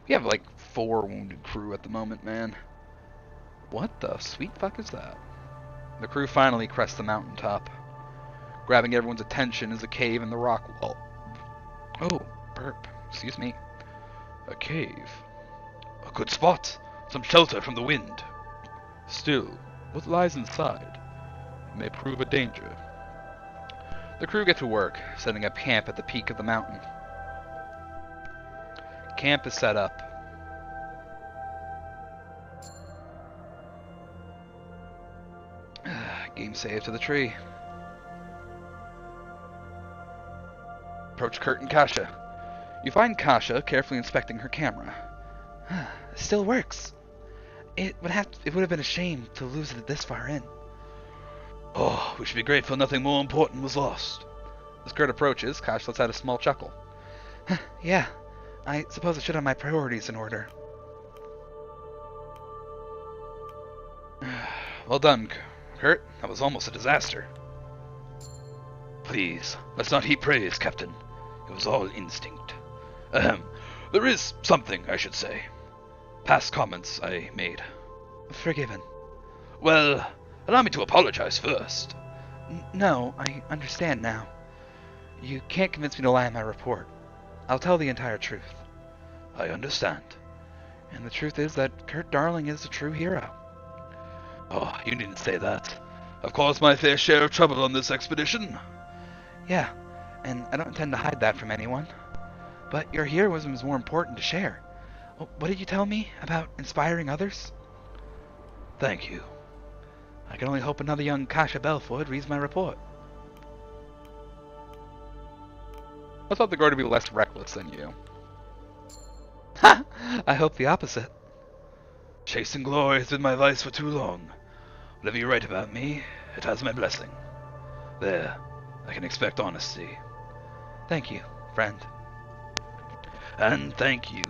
We have like 4 wounded crew at the moment, man. What the sweet fuck is that? The crew finally crest the mountaintop. Grabbing everyone's attention is a cave in the rock wall. Oh, burp. Excuse me. A cave. A good spot. Some shelter from the wind. Still, what lies inside may prove a danger. The crew get to work, setting up camp at the peak of the mountain. Camp is set up. Game save to the tree. Approach Kurt and Kasha. You find Kasha carefully inspecting her camera. Still works. It would have been a shame to lose it this far in. Oh, we should be grateful nothing more important was lost. As Kurt approaches, Kasha lets out a small chuckle. Yeah, I suppose I should have my priorities in order. Well done, Kurt. That was almost a disaster. Please, let's not heap praise, Captain. It was all instinct. There is something I should say. Past comments I made. Forgiven. Well, allow me to apologize first. No, I understand now. You can't convince me to lie in my report. I'll tell the entire truth. I understand. And the truth is that Kurt Darling is a true hero. Oh, you needn't say that. I've caused my fair share of trouble on this expedition. Yeah, and I don't intend to hide that from anyone. But your heroism is more important to share. What did you tell me about inspiring others? Thank you. I can only hope another young Kasha Belford reads my report. I thought the guard would be less reckless than you. Ha! I hope the opposite. Chasing glory has been my vice for too long. Whatever you write about me, it has my blessing. There, I can expect honesty. Thank you, friend. And thank you.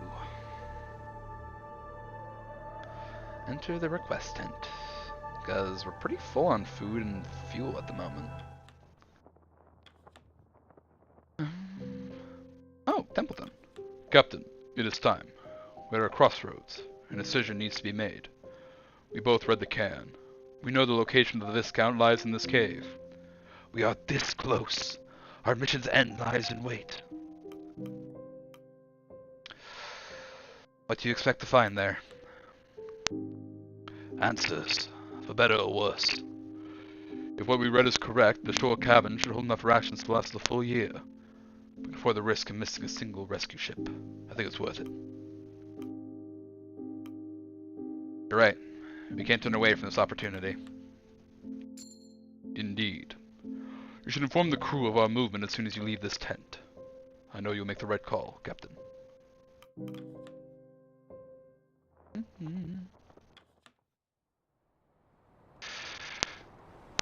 Enter the request tent, because we're pretty full on food and fuel at the moment. Oh, Templeton. Captain, it is time. We're at a crossroads. A decision needs to be made. We both read the can. We know the location of the Viscount lies in this cave. We are this close. Our mission's end lies in wait. What do you expect to find there? Answers, for better or worse. If what we read is correct, the shore cabin should hold enough rations to last a full year. But for the risk of missing a single rescue ship, I think it's worth it. You're right. We can't turn away from this opportunity. Indeed. You should inform the crew of our movement as soon as you leave this tent. I know you'll make the right call, Captain.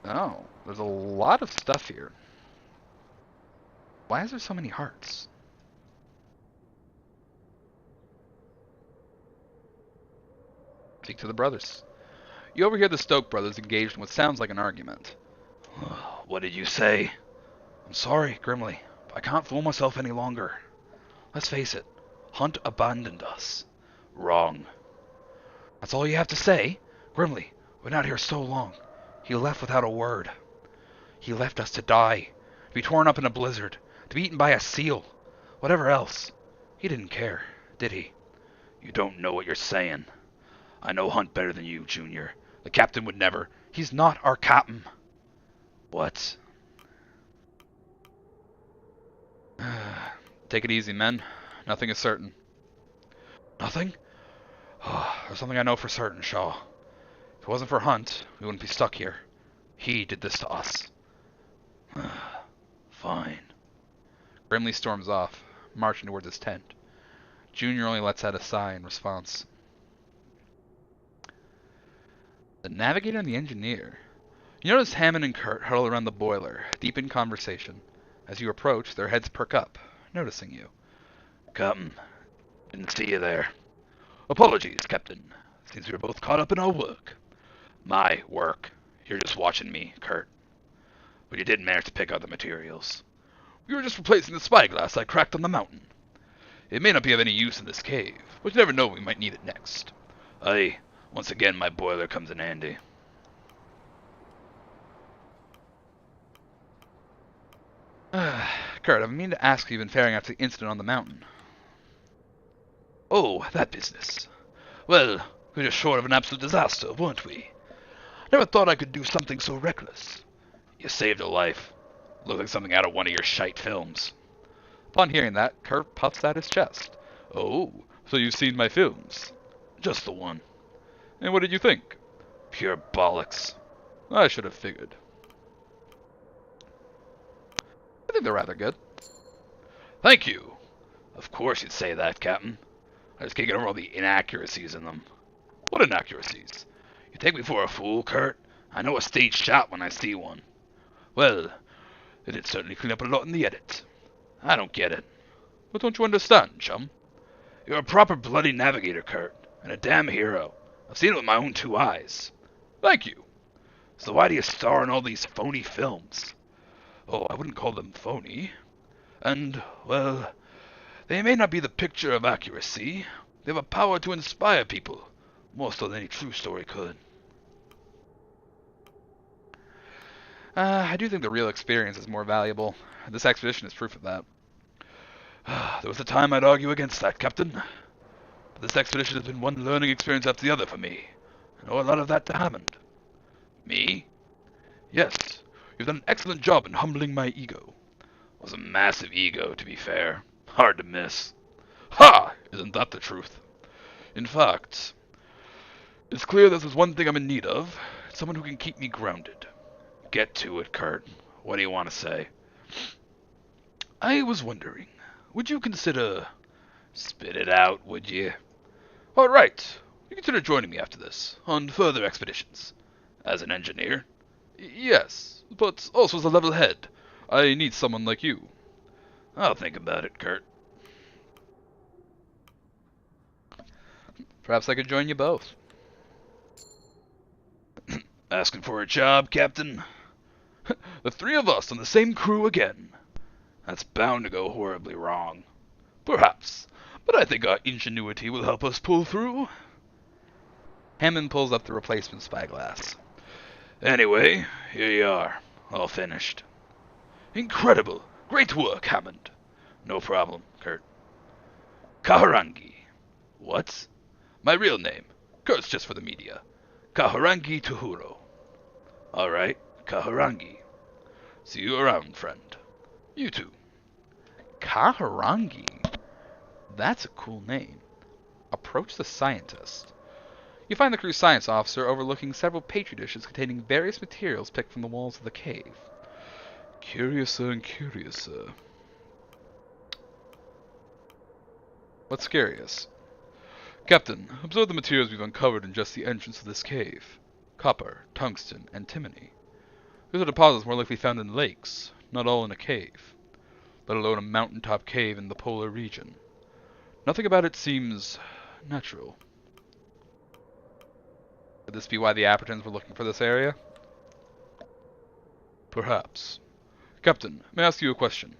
Oh, there's a lot of stuff here. Why is there so many hearts? Speak to the brothers. You overhear the Stoke brothers engaged in what sounds like an argument. What did you say? I'm sorry, Grimly, but I can't fool myself any longer. Let's face it, Hunt abandoned us. Wrong. That's all you have to say? Grimly, we've been out here so long. He left without a word. He left us to die, to be torn up in a blizzard, to be eaten by a seal, whatever else. He didn't care, did he? You don't know what you're saying. I know Hunt better than you, Junior. The captain would never. He's not our captain. What? Take it easy, men. Nothing is certain. Nothing? Oh, there's something I know for certain, Shaw. If it wasn't for Hunt, we wouldn't be stuck here. He did this to us. Fine. Grimly storms off, marching towards his tent. Junior only lets out a sigh in response. The navigator and the engineer. You notice Hammond and Kurt huddle around the boiler, deep in conversation. As you approach, their heads perk up, noticing you. Come. Didn't see you there. Apologies, Captain. Seems we were both caught up in our work. My work. You're just watching me, Kurt. But you did manage to pick out the materials. We were just replacing the spyglass I cracked on the mountain. It may not be of any use in this cave, but you never know when we might need it next. Aye, once again my boiler comes in handy. Kurt, I've been meaning to ask if you've been ferrying out the incident on the mountain. Oh, that business. Well, we were just short of an absolute disaster, weren't we? Never thought I could do something so reckless. You saved a life. Looked like something out of one of your shite films. Upon hearing that, Kurt puffs out his chest. Oh, So you've seen my films? just the one. And what did you think? Pure bollocks. I should have figured. I think they're rather good. Thank you. Of course you'd say that, Captain. I just can't get over all the inaccuracies in them. What inaccuracies? You take me for a fool, Kurt. I know a staged shot when I see one. Well, they did certainly clean up a lot in the edit. I don't get it. What don't you understand, chum? You're a proper bloody navigator, Kurt, and a damn hero. I've seen it with my own 2 eyes. Thank you. So why do you star in all these phony films? Oh, I wouldn't call them phony. And, well, they may not be the picture of accuracy. They have a power to inspire people, more so than any true story could. I do think the real experience is more valuable. This expedition is proof of that. There was a time I'd argue against that, Captain. But this expedition has been one learning experience after the other for me. I owe a lot of that to Hammond. Me? Yes, you've done an excellent job in humbling my ego. It was a massive ego, to be fair. Hard to miss. Ha! Isn't that the truth? In fact, it's clear there's one thing I'm in need of. It's someone who can keep me grounded. Get to it, Kurt. What do you want to say? I was wondering, would you consider... Spit it out, would you? All right. You consider joining me after this, on further expeditions. As an engineer? Yes, but also as a level head. I need someone like you. I'll think about it, Kurt. Perhaps I could join you both. Asking for a job, Captain? The 3 of us on the same crew again. That's bound to go horribly wrong. Perhaps, but I think our ingenuity will help us pull through. Hammond pulls up the replacement spyglass. Anyway, here you are, all finished. Incredible! Great work, Hammond. No problem, Kurt. Kaharangi. What? My real name. Kurt's just for the media. Kaharangi Tuhuro. Alright, Kaharangi. See you around, friend. You too. Kaharangi? That's a cool name. Approach the scientist. You find the crew's science officer overlooking several petri dishes containing various materials picked from the walls of the cave. Curiouser and curiouser. What's curious? Captain, observe the materials we've uncovered in just the entrance of this cave. Copper, tungsten, antimony. These are deposits more likely found in lakes, not all in a cave, let alone a mountaintop cave in the polar region. Nothing about it seems natural. Could this be why the Appertons were looking for this area? Perhaps. Captain, may I ask you a question?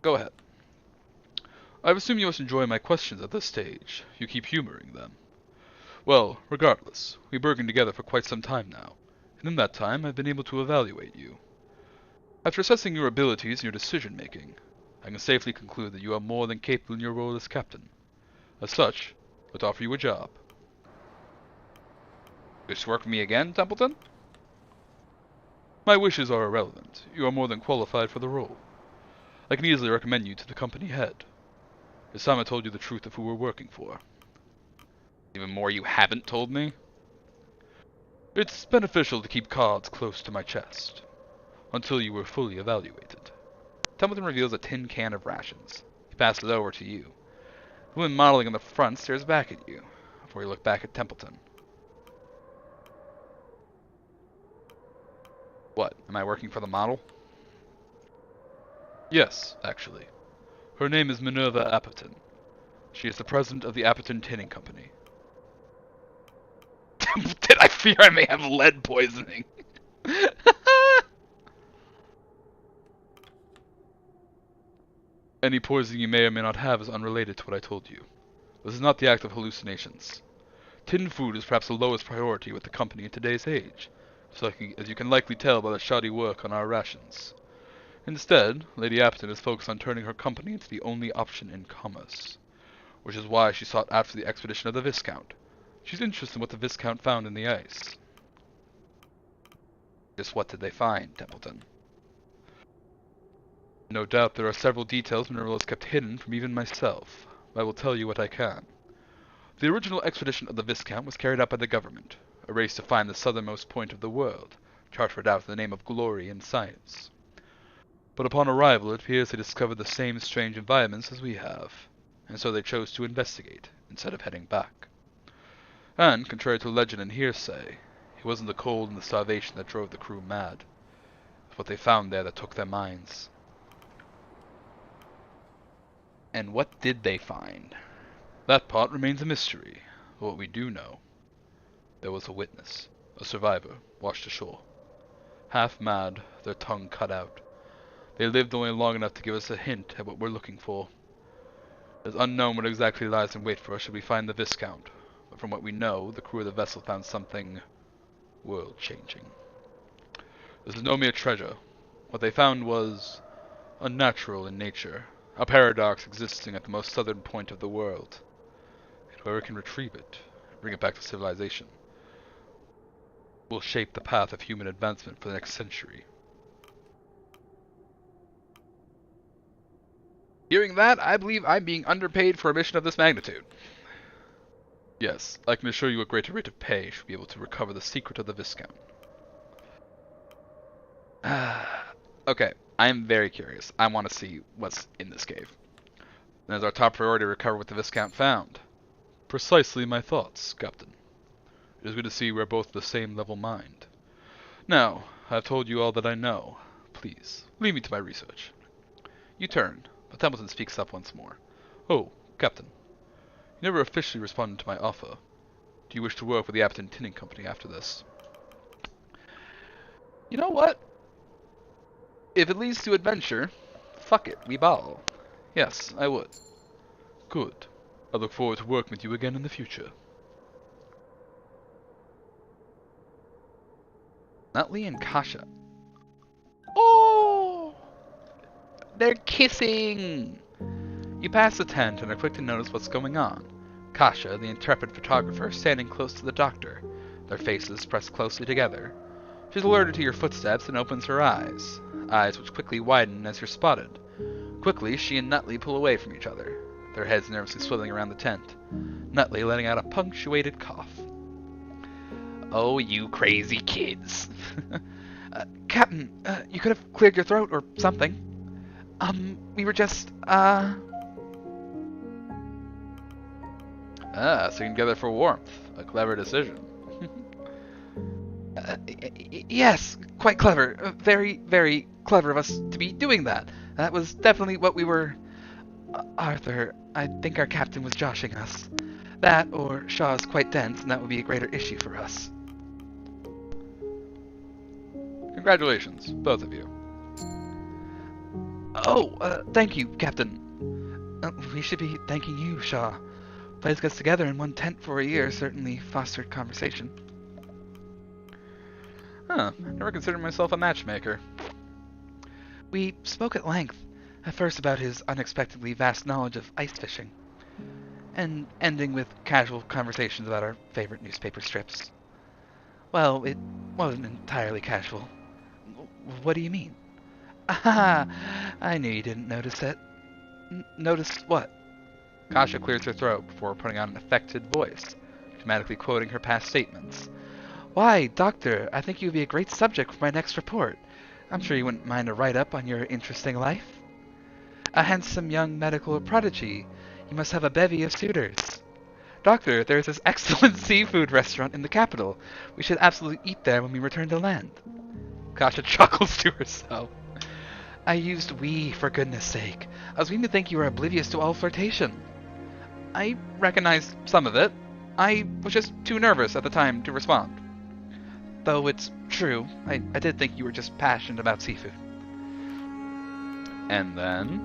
Go ahead. I assume you must enjoy my questions at this stage. You keep humoring them. Well, regardless, we've been working together for quite some time now, and in that time I've been able to evaluate you. After assessing your abilities and your decision-making, I can safely conclude that you are more than capable in your role as captain. As such, let's offer you a job. Wish to work with me again, Templeton? My wishes are irrelevant. You are more than qualified for the role. I can easily recommend you to the company head. It's time I told you the truth of who we're working for. Even more you haven't told me? It's beneficial to keep cards close to my chest, until you were fully evaluated. Templeton reveals a tin can of rations. He passes it over to you. The woman modeling in the front stares back at you, before you look back at Templeton. What, am I working for the model? Yes, actually. Her name is Minerva Apperton. She is the president of the Apperton Tinning Company. Did I fear I may have lead poisoning? Any poison you may or may not have is unrelated to what I told you. This is not the act of hallucinations. Tin food is perhaps the lowest priority with the company in today's age, as you can likely tell by the shoddy work on our rations. Instead, Lady Apton is focused on turning her company into the only option in commerce, which is why she sought after the expedition of the Viscount. She's interested in what the Viscount found in the ice. Just what did they find, Templeton? No doubt there are several details Minerva has kept hidden from even myself, but I will tell you what I can. The original expedition of the Viscount was carried out by the government, a race to find the southernmost point of the world, chartered out in the name of glory and science. But upon arrival it appears they discovered the same strange environments as we have, and so they chose to investigate, instead of heading back. And, contrary to legend and hearsay, it wasn't the cold and the starvation that drove the crew mad. It was what they found there that took their minds. And what did they find? That part remains a mystery, but what we do know, there was a witness, a survivor, washed ashore. Half mad, their tongue cut out. They lived only long enough to give us a hint at what we're looking for. It is unknown what exactly lies in wait for us should we find the Viscount, but from what we know, the crew of the vessel found something world-changing. This is no mere treasure. What they found was unnatural in nature, a paradox existing at the most southern point of the world. And whoever can retrieve it, bring it back to civilization, will shape the path of human advancement for the next century. Hearing that, I believe I'm being underpaid for a mission of this magnitude. Yes, I can assure you a greater rate of pay should be able to recover the secret of the Viscount. Okay, I am very curious. I want to see what's in this cave. And as our top priority, recover what the Viscount found. Precisely my thoughts, Captain. It is good to see we're both of the same level mind. Now, I've told you all that I know. Please, leave me to my research. You turn, but Templeton speaks up once more. Oh, Captain. You never officially responded to my offer. Do you wish to work with the Apton Tinning Company after this? You know what? If it leads to adventure, fuck it, we ball. Yes, I would. Good. I look forward to working with you again in the future. Nutley and Kasha. Oh! They're kissing! You pass the tent and are quick to notice what's going on. Kasha, the intrepid photographer, standing close to the doctor, their faces pressed closely together. She's alerted to your footsteps and opens her eyes which quickly widen as you're spotted. Quickly, she and Nutley pull away from each other, their heads nervously swiveling around the tent, Nutley letting out a punctuated cough. Oh, you crazy kids. Captain, you could have cleared your throat or something. We were just, sticking together for warmth. A clever decision. Yes, quite clever. Very, very clever of us to be doing that. That was definitely what we were... Arthur, I think our captain was joshing us. That, or Shaw's quite dense, and that would be a greater issue for us. Congratulations, both of you. Oh, thank you, Captain. We should be thanking you, Shaw. Placing us together in one tent for a year certainly fostered conversation. Huh, never considered myself a matchmaker. We spoke at length, at first about his unexpectedly vast knowledge of ice fishing, and ending with casual conversations about our favorite newspaper strips. Well, it wasn't entirely casual. What do you mean? Ah, I knew you didn't notice it. Notice what? Kasha clears her throat before putting on an affected voice, dramatically quoting her past statements. Why, Doctor, I think you'd be a great subject for my next report. I'm sure you wouldn't mind a write-up on your interesting life. A handsome young medical prodigy. You must have a bevy of suitors. Doctor, there's this excellent seafood restaurant in the capital. We should absolutely eat there when we return to land. Kasha chuckles to herself. I used we, for goodness sake. I was beginning to think you were oblivious to all flirtation. I recognized some of it. I was just too nervous at the time to respond. Though it's true, I did think you were just passionate about seafood. And then?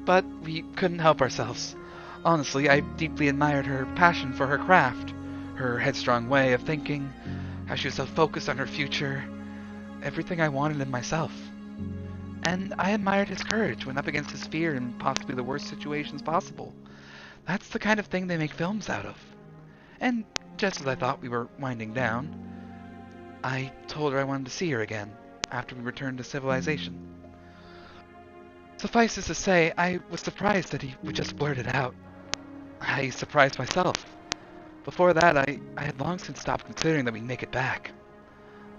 but we couldn't help ourselves. Honestly, I deeply admired her passion for her craft, her headstrong way of thinking, how she was so focused on her future, everything I wanted in myself. And I admired his courage when up against his fear in possibly the worst situations possible. That's the kind of thing they make films out of. And just as I thought we were winding down, I told her I wanted to see her again, after we returned to civilization. Suffice it to say, I was surprised that he would just blurt it out. I surprised myself. Before that, I had long since stopped considering that we'd make it back.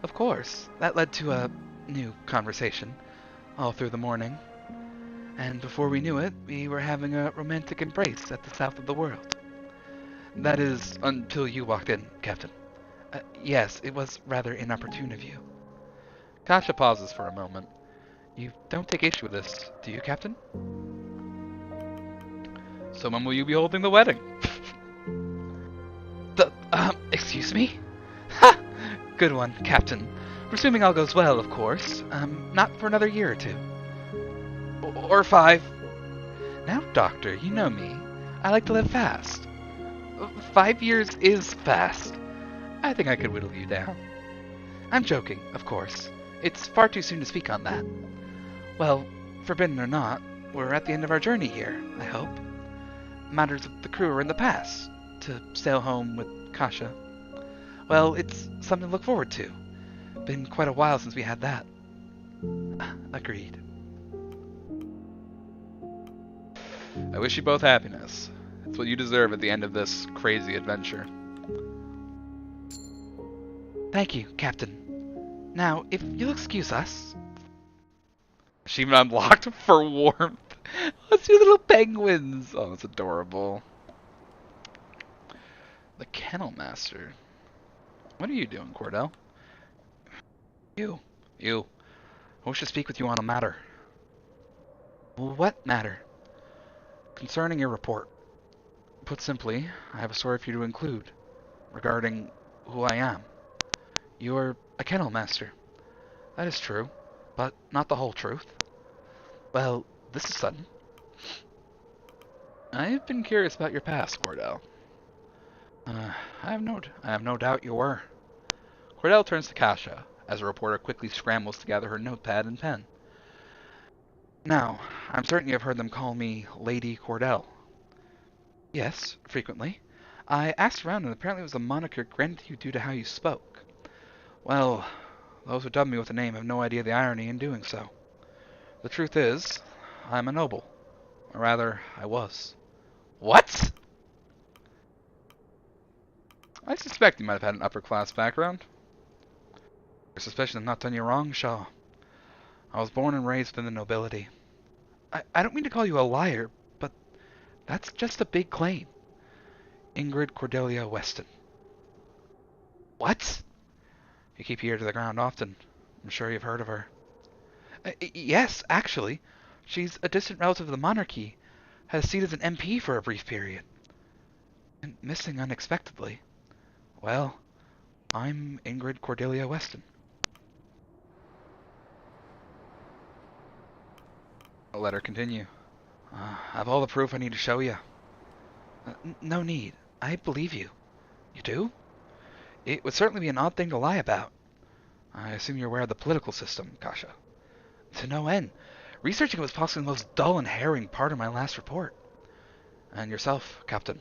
Of course, that led to a new conversation, all through the morning. And before we knew it, we were having a romantic embrace at the south of the world. That is, until you walked in, Captain. Yes, it was rather inopportune of you. Kasha pauses for a moment. You don't take issue with this, do you, Captain? So when will you be holding the wedding? Excuse me? Ha! Good one, Captain. Presuming all goes well, of course. Not for another year or 2. Or 5. Now, Doctor, you know me. I like to live fast. 5 years is fast. I think I could whittle you down. I'm joking, of course. It's far too soon to speak on that. Well, forbidden or not, we're at the end of our journey here, I hope. Matters of the crew are in the past. To sail home with Kasha. Well, it's something to look forward to. Been quite a while since we had that. Agreed. I wish you both happiness. It's what you deserve at the end of this crazy adventure. Thank you, Captain. Now, if you'll excuse us... Achievement unlocked for warmth. Let's do little penguins. Oh, that's adorable. The Kennel Master. What are you doing, Cordell? You. I wish to speak with you on a matter. What matter? Concerning your report. Put simply, I have a story for you to include, regarding who I am. You're a kennel master. That is true, but not the whole truth. Well, this is sudden. I've been curious about your past, Cordell. I have no doubt you were. Cordell turns to Kasha, as a reporter quickly scrambles to gather her notepad and pen. Now, I'm certain you have heard them call me Lady Cordell. Yes, frequently. I asked around and apparently it was a moniker granted to you due to how you spoke. Well, those who dubbed me with the name have no idea the irony in doing so. The truth is, I'm a noble. Or rather, I was. What? I suspect you might have had an upper-class background. Your suspicion has not done you wrong, Shaw. I was born and raised within the nobility. I don't mean to call you a liar, but that's just a big claim. Ingrid Cordelia Weston. What? You keep your ear to the ground often. I'm sure you've heard of her. Yes, actually. She's a distant relative of the monarchy. Had a seat as an MP for a brief period. And missing unexpectedly. Well, I'm Ingrid Cordelia Weston. I'll let her continue. I have all the proof I need to show you. No need. I believe you. You do? It would certainly be an odd thing to lie about. I assume you're aware of the political system, Kasha. To no end. Researching it was possibly the most dull and harrowing part of my last report. And yourself, Captain.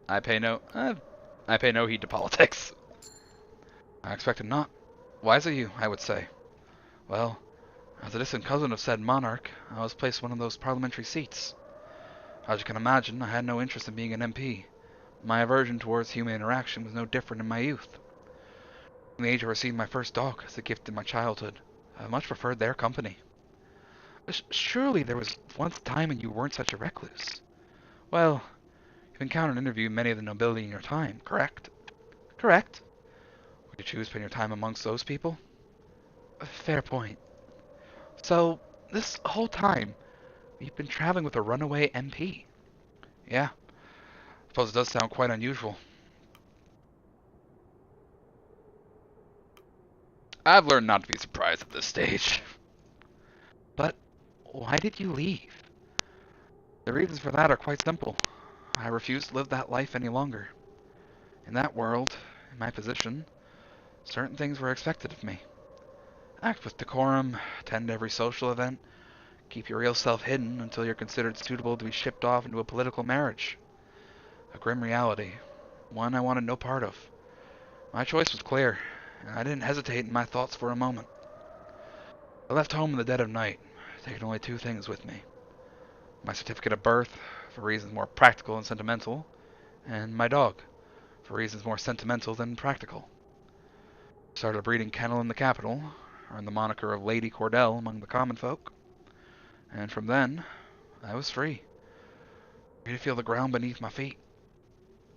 I pay no heed to politics. I expected not. Wise of you, I would say. Well, as a distant cousin of said monarch, I was placed in one of those parliamentary seats. As you can imagine, I had no interest in being an MP. My aversion towards human interaction was no different in my youth. From the age I received my first dog as a gift in my childhood, I much preferred their company. Surely there was once a time when you weren't such a recluse. Well, you've encountered and interviewed many of the nobility in your time, correct? Correct. Would you choose to spend your time amongst those people? Fair point. So, this whole time, you've been traveling with a runaway MP. Yeah. I suppose it does sound quite unusual. I've learned not to be surprised at this stage. But why did you leave? The reasons for that are quite simple. I refuse to live that life any longer. In that world, in my position, certain things were expected of me. Act with decorum, attend every social event, keep your real self hidden until you're considered suitable to be shipped off into a political marriage. A grim reality, one I wanted no part of. My choice was clear, and I didn't hesitate in my thoughts for a moment. I left home in the dead of night, taking only 2 things with me. My certificate of birth, for reasons more practical and sentimental, and my dog, for reasons more sentimental than practical. Started a breeding kennel in the capital, earned the moniker of Lady Cordell among the common folk, and from then, I was free. Free to feel the ground beneath my feet.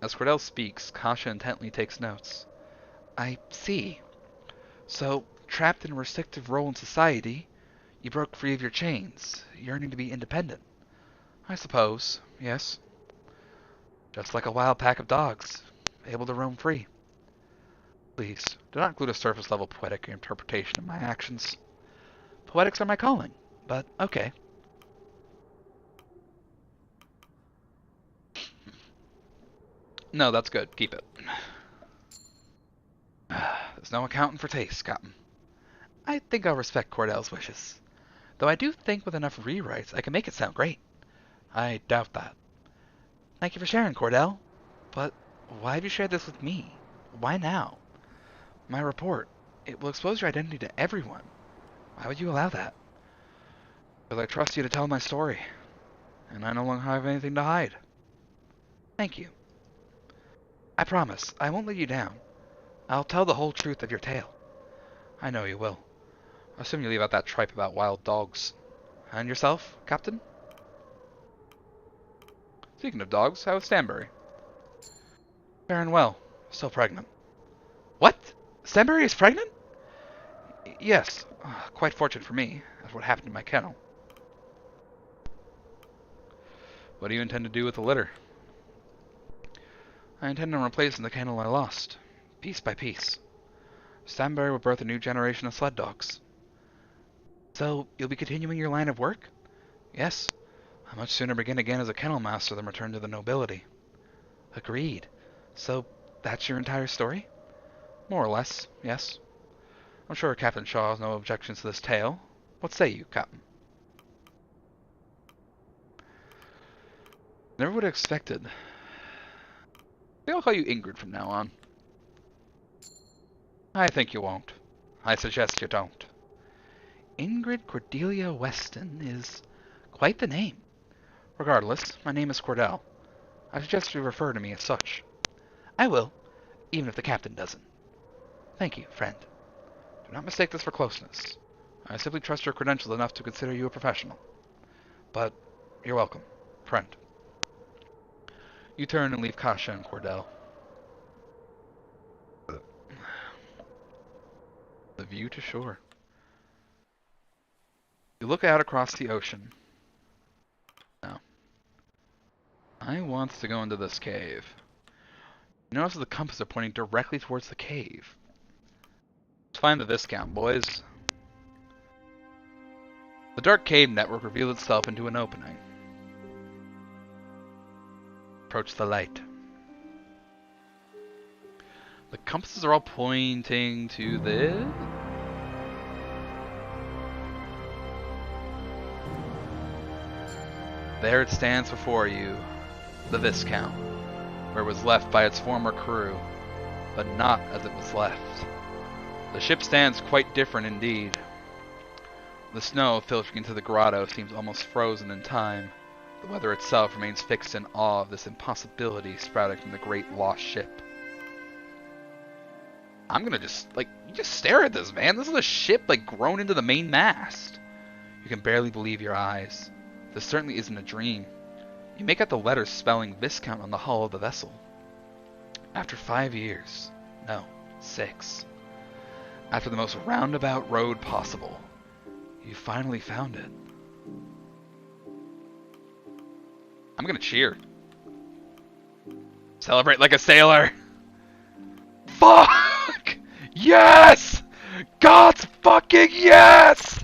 As Cordell speaks, Kasha intently takes notes. I see. So, trapped in a restrictive role in society, you broke free of your chains, yearning to be independent. I suppose, yes. Just like a wild pack of dogs, able to roam free. Please, do not include a surface-level poetic interpretation of my actions. Poetics are my calling, but okay. No, that's good. Keep it. There's no accounting for taste, Captain. I think I'll respect Cordell's wishes. Though I do think with enough rewrites I can make it sound great. I doubt that. Thank you for sharing, Cordell. But why have you shared this with me? Why now? My report. It will expose your identity to everyone. Why would you allow that? Because I trust you to tell my story. And I no longer have anything to hide. Thank you. I promise, I won't let you down. I'll tell the whole truth of your tale. I know you will. I assume you leave out that tripe about wild dogs. And yourself, Captain? Speaking of dogs, how is Stanbury? Fair and well. Still pregnant. What? Stanbury is pregnant? Yes. Quite fortunate for me. That's what happened to my kennel. What do you intend to do with the litter? I intend on replacing the kennel I lost, piece by piece. Stanbury will birth a new generation of sled dogs. So, you'll be continuing your line of work? Yes. I'd much sooner begin again as a kennel master than return to the nobility. Agreed. So, that's your entire story? More or less, yes. I'm sure Captain Shaw has no objections to this tale. What say you, Captain? Never would have expected. Maybe I'll call you Ingrid from now on. I think you won't. I suggest you don't. Ingrid Cordelia Weston is quite the name. Regardless, my name is Cordell. I suggest you refer to me as such. I will, even if the captain doesn't. Thank you, friend. Do not mistake this for closeness. I simply trust your credentials enough to consider you a professional. But you're welcome, friend. You turn and leave Kasha and Cordell. The view to shore. You look out across the ocean. Now, I want to go into this cave. You notice that the compass are pointing directly towards the cave. Let's find the viscount, boys. The dark cave network revealed itself into an opening. Approach the light. The compasses are all pointing to this. There it stands before you, the Viscount, where it was left by its former crew, but not as it was left. The ship stands quite different indeed. The snow filtering into the grotto seems almost frozen in time. The weather itself remains fixed in awe of this impossibility sprouting from the great lost ship. I'm gonna just stare at this, man. This is a ship, grown into the main mast. You can barely believe your eyes. This certainly isn't a dream. You make out the letters spelling Viscount on the hull of the vessel. After 5 years, no, 6. After the most roundabout road possible, you finally found it. I'm gonna cheer. Celebrate like a sailor. Fuck! Yes! God's fucking yes!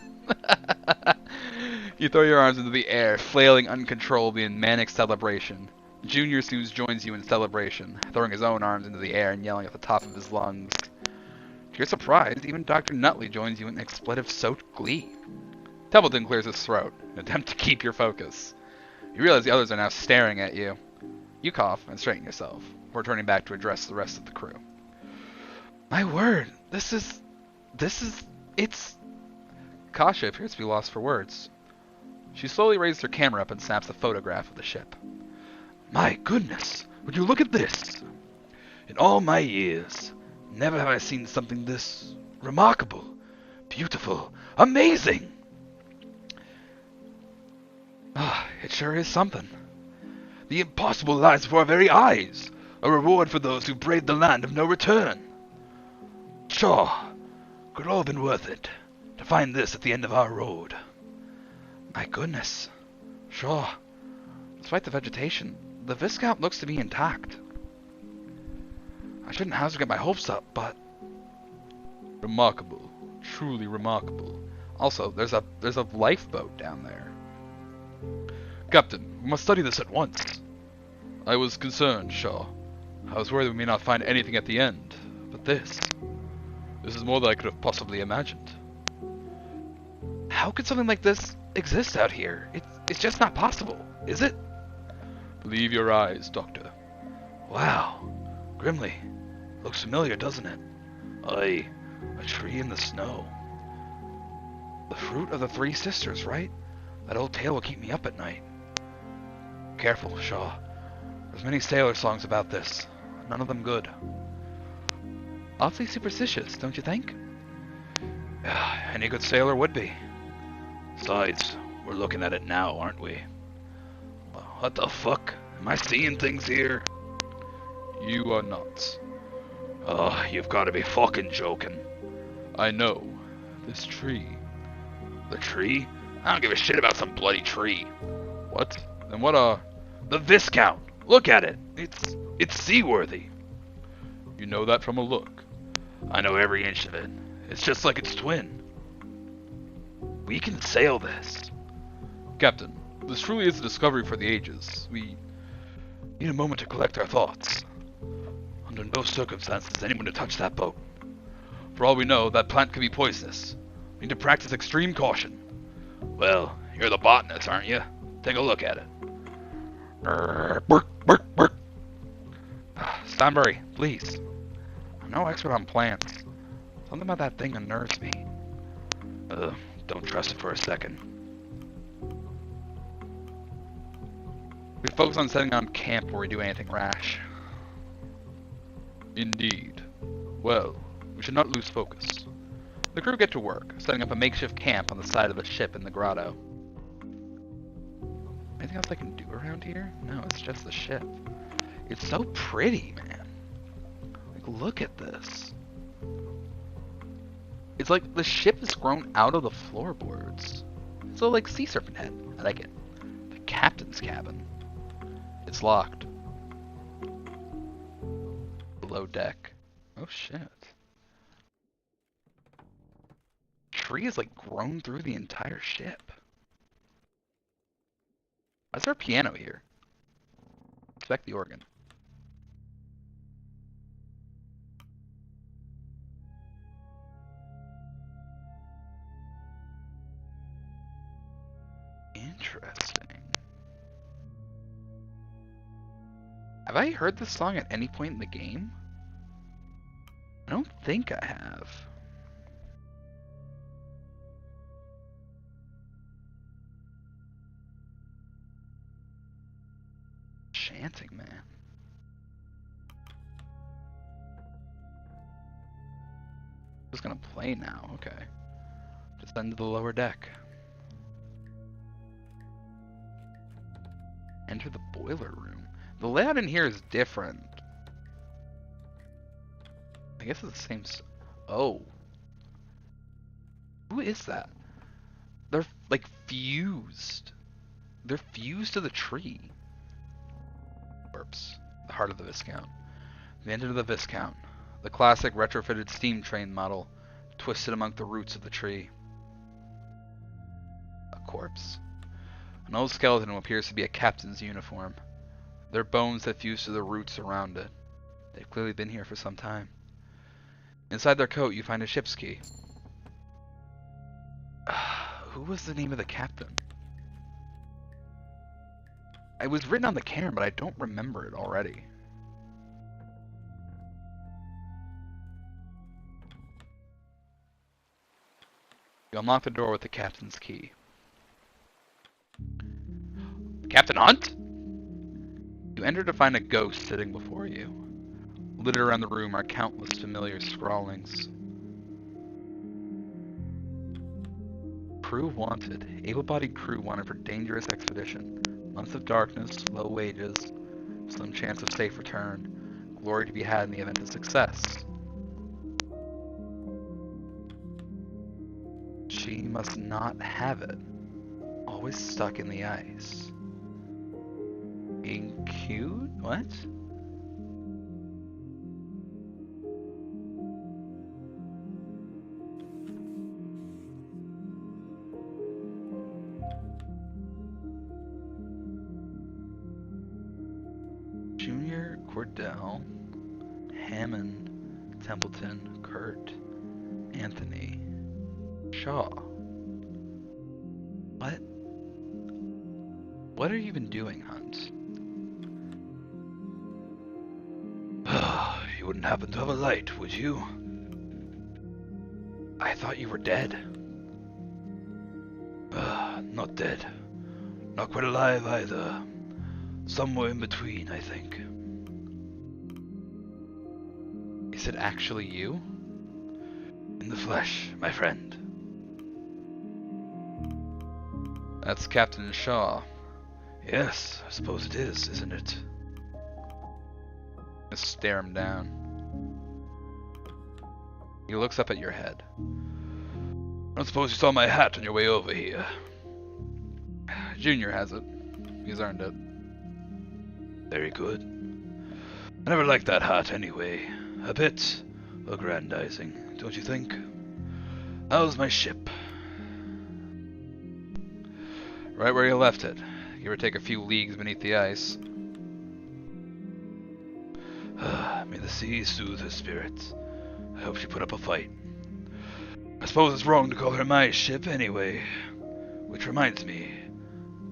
You throw your arms into the air, flailing uncontrollably in manic celebration. Junior soon joins you in celebration, throwing his own arms into the air and yelling at the top of his lungs. To your surprise, even Dr. Nutley joins you in expletive-soaked glee. Templeton clears his throat, in an attempt to keep your focus. You realize the others are now staring at you. You cough and straighten yourself, before turning back to address the rest of the crew. My word, it's... Kasha appears to be lost for words. She slowly raises her camera up and snaps a photograph of the ship. My goodness, would you look at this? In all my years, never have I seen something this remarkable, beautiful, amazing. It sure is something. The impossible lies before our very eyes, a reward for those who brave the land of no return. Sure, could all have been worth it, to find this at the end of our road. My goodness. Sure. Despite the vegetation, the Viscount looks to be intact. I shouldn't hazard to get my hopes up, but... Remarkable. Truly remarkable. Also, there's a lifeboat down there. Captain, we must study this at once. I was concerned, Shaw. I was worried we may not find anything at the end, but this is more than I could have possibly imagined. How could something like this exist out here? It's just not possible, is it? Believe your eyes, Doctor. Wow. Grimly. Looks familiar, doesn't it? Aye. A tree in the snow. The fruit of the three sisters, right? That old tale will keep me up at night. Careful, Shaw. There's many sailor songs about this. None of them good. Awfully superstitious, don't you think? Any good sailor would be. Besides, we're looking at it now, aren't we? What the fuck? Am I seeing things here? You are not. Oh, you've got to be fucking joking. I know. This tree. The tree? I don't give a shit about some bloody tree. What? Then what are... The Viscount! Look at it! It's seaworthy. You know that from a look. I know every inch of it. It's just like its twin. We can sail this. Captain, this truly is a discovery for the ages. We need a moment to collect our thoughts. Under no circumstances is anyone to touch that boat. For all we know, that plant could be poisonous. We need to practice extreme caution. Well, you're the botanist, aren't you? Take a look at it. Stanbury, please. I'm no expert on plants. Something about that thing unnerves me. Don't trust it for a second. We focus on setting on camp before we do anything rash. Indeed. Well, we should not lose focus. The crew get to work, setting up a makeshift camp on the side of the ship in the grotto. Anything else I can do around here? No, it's just the ship. It's so pretty, man. Like, look at this. It's like the ship has grown out of the floorboards. It's a like sea serpent head. I like it. The captain's cabin. It's locked. Below deck. Oh shit. Tree is like grown through the entire ship. Why is there a piano here? Inspect the organ. Interesting. Have I heard this song at any point in the game? I don't think I have. Chanting, man. Just gonna play now, okay. Descend to the lower deck. Enter the boiler room. The layout in here is different. I guess it's the same. Oh. Who is that? They're like fused. They're fused to the tree. Corpse. The heart of the Viscount. We enter the Viscount. The classic retrofitted steam train model, twisted among the roots of the tree. A corpse? An old skeleton who appears to be a captain's uniform. Their bones have fused to the roots around it. They've clearly been here for some time. Inside their coat, you find a ship's key. Who was the name of the captain? It was written on the cairn, but I don't remember it already. You unlock the door with the captain's key. Captain Hunt? You enter to find a ghost sitting before you. Littered around the room are countless familiar scrawlings. Crew wanted. Able-bodied crew wanted for dangerous expedition. Months of darkness, low wages, slim chance of safe return. Glory to be had in the event of success. She must not have it. Always stuck in the ice. Being cute? What? Junior, Cordell, Hammond, Templeton, Kurt, Anthony, Shaw. What? What are you been doing, Hunt? You wouldn't happen to have a light, would you? I thought you were dead. Not dead. Not quite alive either. Somewhere in between, I think. Is it actually you? In the flesh, my friend. That's Captain Shaw. Yes, I suppose it is, isn't it? Just stare him down. He looks up at your head. I don't suppose you saw my hat on your way over here. Junior has it. He's earned it. Very good. I never liked that hat anyway. A bit aggrandizing, don't you think? How's my ship? Right where you left it. Give or take a few leagues beneath the ice. May the sea soothe her spirit. I hope she put up a fight. I suppose it's wrong to call her my ship anyway. Which reminds me,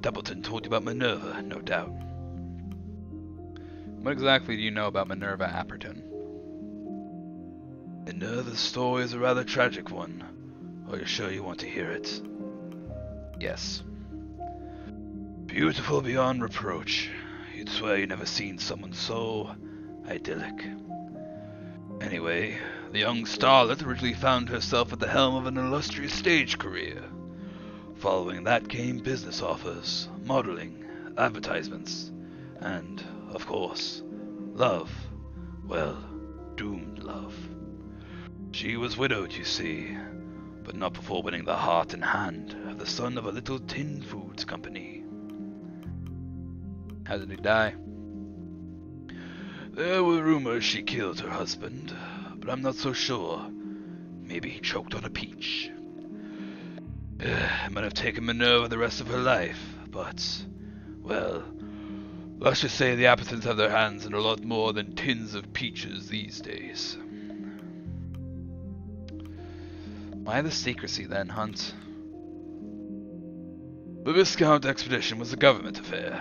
Templeton told you about Minerva, no doubt. What exactly do you know about Minerva Apperton? Minerva's story is a rather tragic one. Are you sure you want to hear it? Yes. Beautiful beyond reproach. You'd swear you never seen someone so idyllic. Anyway, the young starlet originally found herself at the helm of an illustrious stage career. Following that came business offers, modeling, advertisements, and, of course, love. Well, doomed love. She was widowed, you see, but not before winning the heart and hand of the son of a little tin foods company. How did he die? There were rumors she killed her husband, but I'm not so sure. Maybe he choked on a peach. It might have taken Minerva the rest of her life, but, well, let's just say the Appertons have their hands in a lot more than tins of peaches these days. Why the secrecy then, Hunt? The Viscount expedition was a government affair.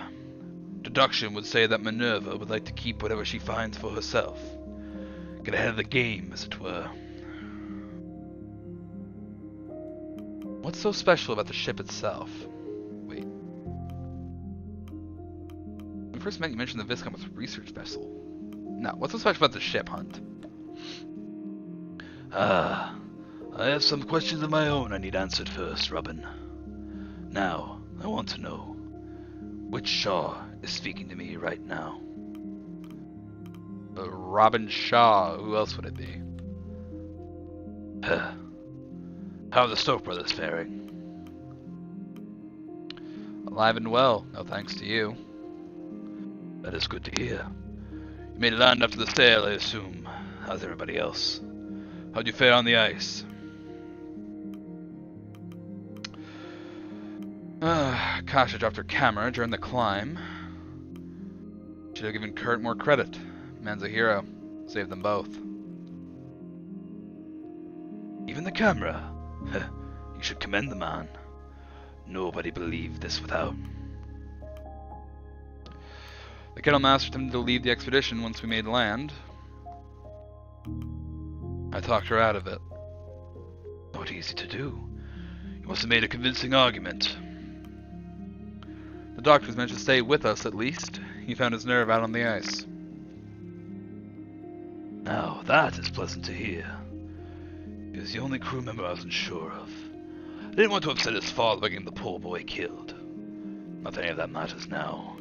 Deduction would say that Minerva would like to keep whatever she finds for herself. Get ahead of the game, as it were. What's so special about the ship itself? Wait. When we first met, you mentioned the Viscount was a research vessel. No, what's so special about the ship, Hunt? I have some questions of my own I need answered first, Robin. Now, I want to know, which Shaw is speaking to me right now? Robin Shaw. Who else would it be? How are the Stoke brothers faring? Alive and well, no thanks to you. That is good to hear. You made land after the sail, I assume. How's everybody else? How'd you fare on the ice? Kasha dropped her camera during the climb. Should have given Kurt more credit. Man's a hero. Saved them both. Even the camera? You should commend the man. Nobody believed this without. The Kettle Master attempted to leave the expedition once we made land. I talked her out of it. Not easy to do. You must have made a convincing argument. The doctor was meant to stay with us at least. He found his nerve out on the ice. Now that is pleasant to hear. He was the only crew member I wasn't sure of. I didn't want to upset his father by getting the poor boy killed. Not that any of that matters now.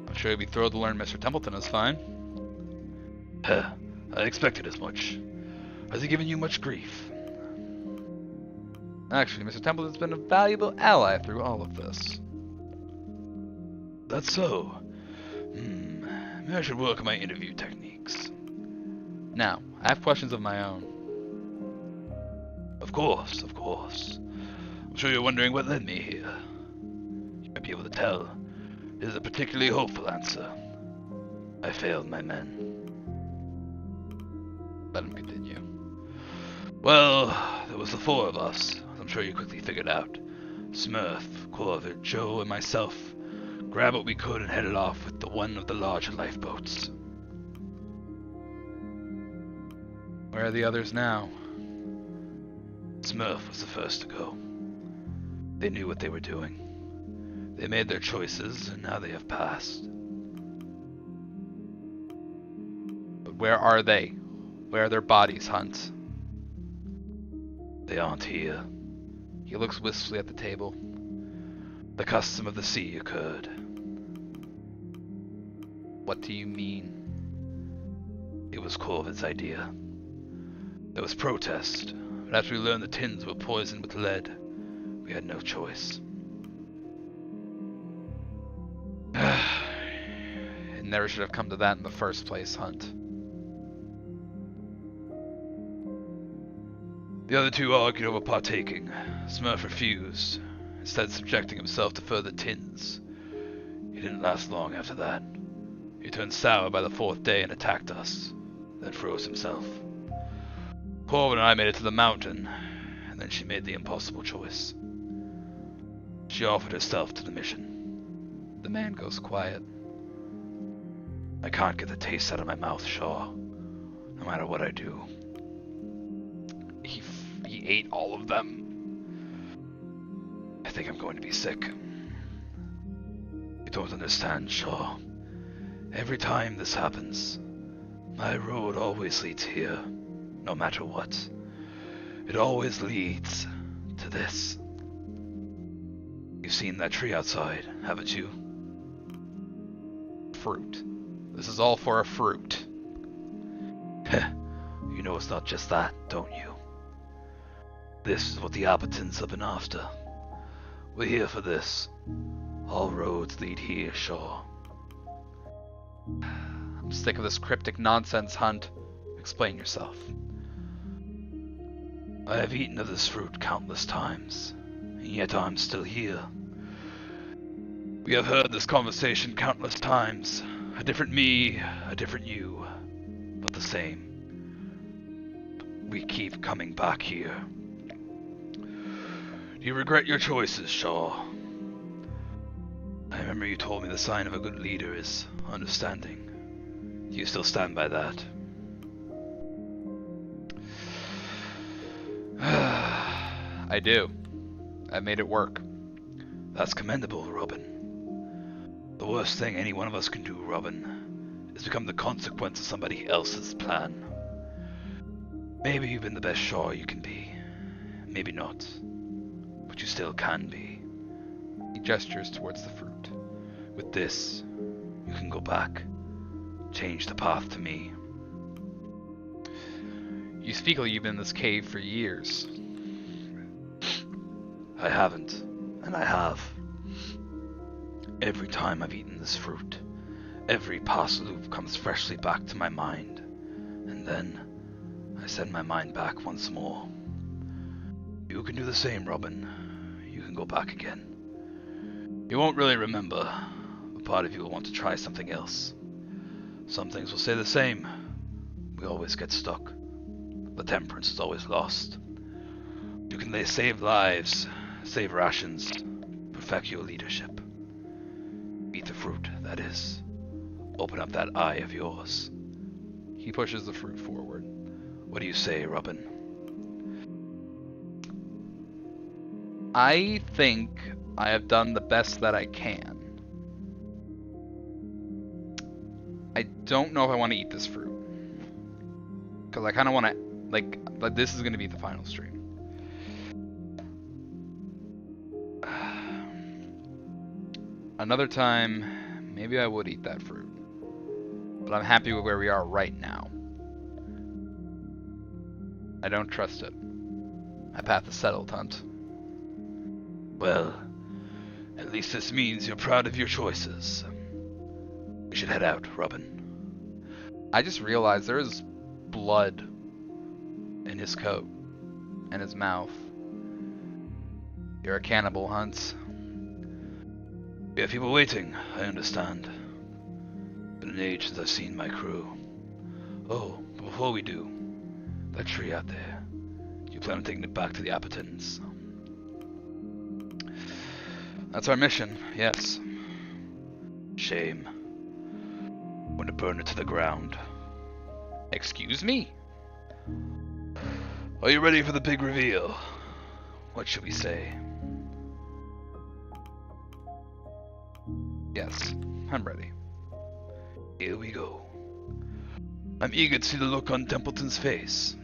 I'm sure you'd be thrilled to learn Mr. Templeton is fine. I expected as much. Has he given you much grief? Actually, Mr. Templeton's been a valuable ally through all of this. That's so. Maybe I should work on my interview techniques. Now, I have questions of my own. Of course, of course. I'm sure you're wondering what led me here. You might be able to tell. It is a particularly hopeful answer. I failed my men. Let him continue. Well, there was the four of us, as I'm sure you quickly figured out. Smurf, Corvid, Joe, and myself grabbed what we could and headed off with the one of the larger lifeboats. Where are the others now? Smurf was the first to go. They knew what they were doing. They made their choices, and now they have passed. But where are they? Where are their bodies, Hunt? They aren't here. He looks wistfully at the table. The custom of the sea occurred. What do you mean? It was Corvid's idea. There was protest, but after we learned the tins were poisoned with lead, we had no choice. It never should have come to that in the first place, Hunt. The other two argued over partaking. Smurf refused, instead subjecting himself to further tins. He didn't last long after that. He turned sour by the fourth day and attacked us, then froze himself. Corwin and I made it to the mountain, and then she made the impossible choice. She offered herself to the mission. The man goes quiet. I can't get the taste out of my mouth, Shaw, no matter what I do. He ate all of them. I think I'm going to be sick. You don't understand, Shaw. Every time this happens, my road always leads here, no matter what. It always leads to this. You've seen that tree outside, haven't you? Fruit. This is all for a fruit. You know it's not just that, don't you? This is what the Abertons have been after. We're here for this. All roads lead here, Shaw. I'm sick of this cryptic nonsense, Hunt. Explain yourself. I have eaten of this fruit countless times, and yet I'm still here. We have heard this conversation countless times. A different me, a different you, but the same. We keep coming back here. Do you regret your choices, Shaw? I remember you told me the sign of a good leader is understanding. Do you still stand by that? I do. I made it work. That's commendable, Robin. The worst thing any one of us can do, Robin, is become the consequence of somebody else's plan. Maybe you've been the best Shaw you can be. Maybe not. But you still can be. He gestures towards the fruit. With this, you can go back. Change the path to me. You speak like you've been in this cave for years. I haven't, and I have. Every time I've eaten this fruit, every past loop comes freshly back to my mind, and then I send my mind back once more. You can do the same, Robin. You can go back again. You won't really remember, but part of you will want to try something else. Some things will stay the same. We always get stuck. The temperance is always lost. You can save lives, save rations, perfect your leadership. Eat the fruit, that is. Open up that eye of yours. He pushes the fruit forward. What do you say, Robin? I think I have done the best that I can. I don't know if I want to eat this fruit. Because I kind of want to, like this is going to be the final stream. Another time, maybe I would eat that fruit. But I'm happy with where we are right now. I don't trust it. My path is settled, Hunt. Well, at least this means you're proud of your choices. We should head out, Robin. I just realized there is blood in his coat and his mouth. You're a cannibal, Hunt. We have people waiting, I understand. Been an age since I've seen my crew. Oh, but before we do, that tree out there, do you plan on taking it back to the Apatons? That's our mission, yes. Shame. I'm going to burn it to the ground. Excuse me? Are you ready for the big reveal? What should we say? Yes, I'm ready. Here we go. I'm eager to see the look on Templeton's face.